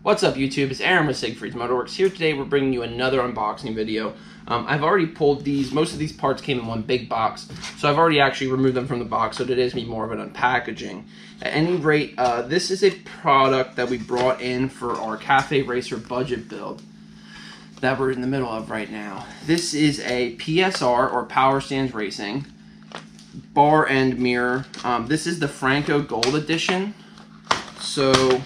What's up YouTube, it's Aaron with Siegfried's Motorworks. Here today we're bringing you another unboxing video. I've already pulled these, most of these parts came in one big box, so I've already actually removed them from the box, so today's going to be more of an unpackaging. At any rate, this is a product that we brought in for our Cafe Racer budget build that we're in the middle of right now. This is a PSR, or Power Stands Racing, bar end mirror. This is the Franco Gold Edition, so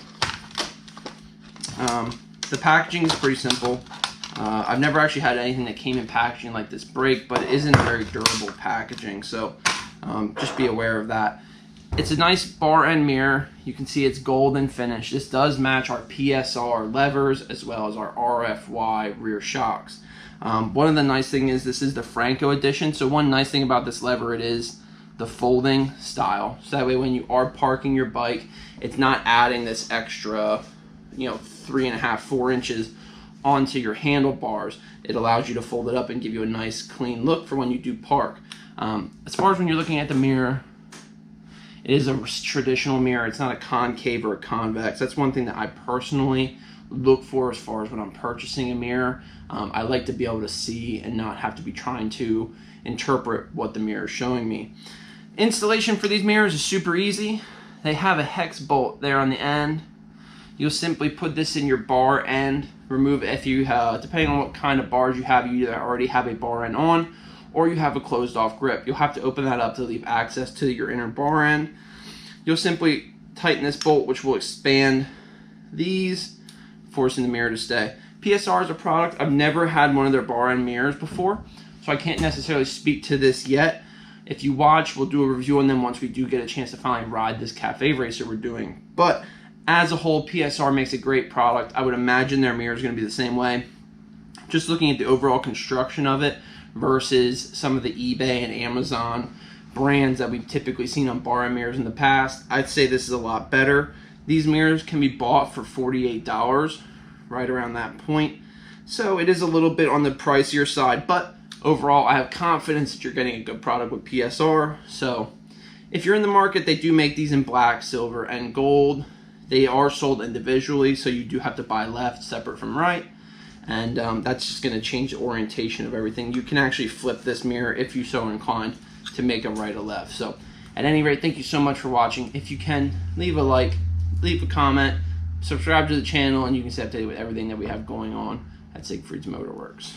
the packaging is pretty simple. I've never actually had anything that came in packaging like this break, but it isn't very durable packaging, so just be aware of that. It's a nice bar end mirror. You can see it's golden finish. This does match our PSR levers as well as our RFY rear shocks. One of the nice things is this is the Franco edition, so one nice thing about this lever, it is the folding style, so that way when you are parking your bike, it's not adding this extra 3.5, 4 inches onto your handlebars. It allows you to fold it up and give you a nice clean look for when you do park. As far as when you're looking at the mirror, it is a traditional mirror. It's not a concave or a convex. That's one thing that I personally look for as far as when I'm purchasing a mirror. I like to be able to see and not have to be trying to interpret what the mirror is showing me. Installation for these mirrors is super easy. They have a hex bolt there on the end. You'll simply put this in your bar end, remove it. If you have, depending on what kind of bars you have, you either already have a bar end on or you have a closed off grip. You'll have to open that up to leave access to your inner bar end. You'll simply tighten this bolt, which will expand these, forcing the mirror to stay. PSR is a product, I've never had one of their bar end mirrors before, so I can't necessarily speak to this yet. If you watch, we'll do a review on them once we do get a chance to finally ride this Cafe Racer we're doing. But as a whole, PSR makes a great product. I would imagine their mirror is going to be the same way. Just looking at the overall construction of it versus some of the eBay and Amazon brands that we've typically seen on bar end mirrors in the past, I'd say this is a lot better. These mirrors can be bought for $48, right around that point. So it is a little bit on the pricier side, but overall I have confidence that you're getting a good product with PSR. So if you're in the market, they do make these in black, silver, and gold. They are sold individually, so you do have to buy left separate from right, and that's just going to change the orientation of everything. You can actually flip this mirror if you so inclined to make a right or left. So at any rate, thank you so much for watching. If you can, leave a like, leave a comment, subscribe to the channel, and you can stay updated with everything that we have going on at Siegfried's Motorworks.